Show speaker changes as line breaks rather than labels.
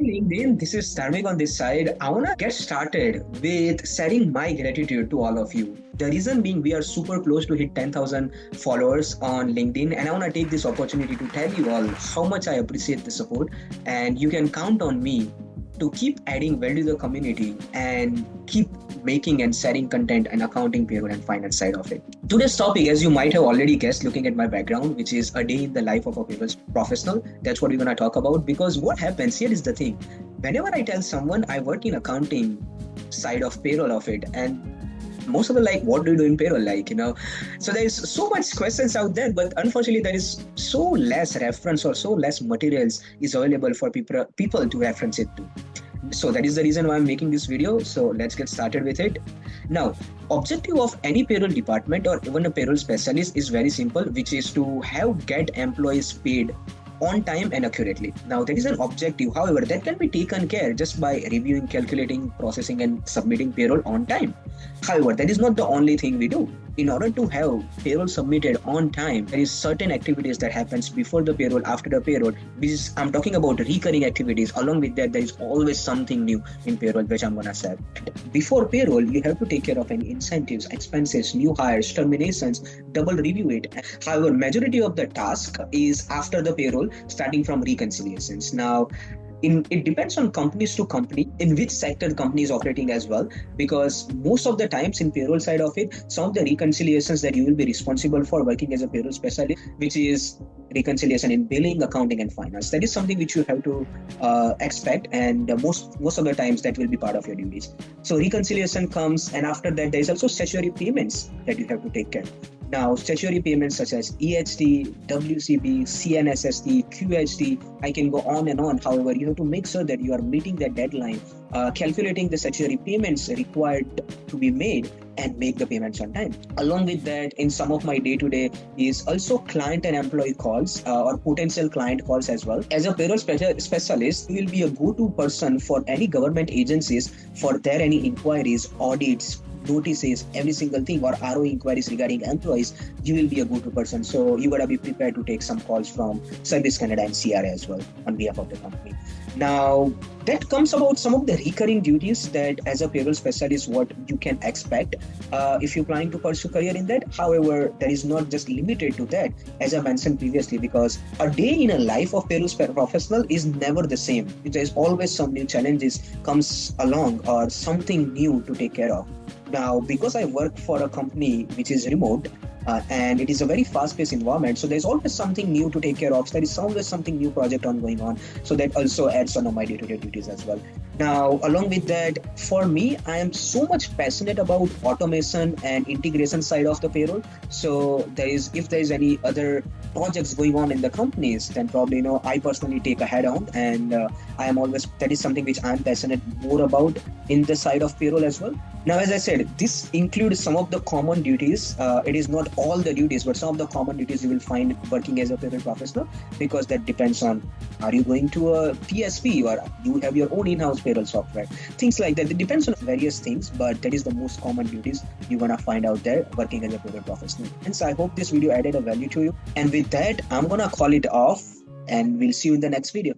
LinkedIn. This is Dharmik on this side. I want to get started with sharing my gratitude to all of you. The reason being, we are super close to hit 10,000 followers on LinkedIn, and I want to take this opportunity to tell you all how much I appreciate the support. And you can count on me to keep adding value to the community and keep making and sharing content and accounting, payroll, and finance side of it. Today's topic, as you might have already guessed, looking at my background, which is a day in the life of a payroll professional. That's what we're going to talk about. Because what happens here is the thing: whenever I tell someone I work in accounting side of payroll of it, and most of them like, what do you do in payroll, so there is so much questions out there, but unfortunately there is so less reference or so less materials is available for people to reference it to. So that is the reason why I'm making this video. So let's get started with it. Now, objective of any payroll department or even a payroll specialist is very simple, which is to get employees paid on time and accurately. Now, that is an objective. However, that can be taken care just by reviewing, calculating, processing, and submitting payroll on time. However, that is not the only thing we do. In order to have payroll submitted on time, there is certain activities that happens before the payroll, after the payroll. I'm talking about recurring activities. Along with that, there is always something new in payroll, which I'm gonna say. Before payroll, you have to take care of any incentives, expenses, new hires, terminations, double review it. However, majority of the task is after the payroll, starting from reconciliations. Now, it depends on companies to company in which sector the company is operating as well, because most of the times in payroll side of it, some of the reconciliations that you will be responsible for working as a payroll specialist, which is reconciliation in billing, accounting, and finance. That is something which you have to expect, and most of the times that will be part of your duties. So reconciliation comes, and after that there is also statutory payments that you have to take care. Now, statutory payments such as EHT, WCB, CNSST, QHT, I can go on and on. However, you have to make sure that you are meeting that deadline, calculating the statutory payments required to be made, and make the payments on time. Along with that, in some of my day-to-day is also client and employee calls or potential client calls as well. As a payroll specialist, you will be a go-to person for any government agencies for their any inquiries, audits, notices, every single thing, or RO inquiries regarding employees. You will be a go-to person. So you gotta be prepared to take some calls from Service Canada and CRA as well on behalf of the company. Now, that comes about some of the recurring duties that as a payroll specialist, what you can expect if you're planning to pursue career in that. However, that is not just limited to that, as I mentioned previously, because a day in a life of payroll professional is never the same. There's always some new challenges comes along or something new to take care of. Now, because I work for a company which is remote, and it is a very fast-paced environment, so there's always something new to take care of. There is always something new project going on, so that also adds on my day-to-day duties as well. Now, along with that, for me, I am so much passionate about automation and integration side of the payroll. So if there is any other projects going on in the companies, then probably I personally take a head on, and that is something which I'm passionate more about in the side of payroll as well. Now, as I said, this includes some of the common duties. It is not all the duties, but some of the common duties you will find working as a payroll professional, because that depends on, are you going to a PSP or you have your own in-house payroll software, things like that. It depends on various things, but that is the most common duties you're gonna find out there working as a payroll professional. And so I hope this video added a value to you. And with that, I'm gonna call it off, and we'll see you in the next video.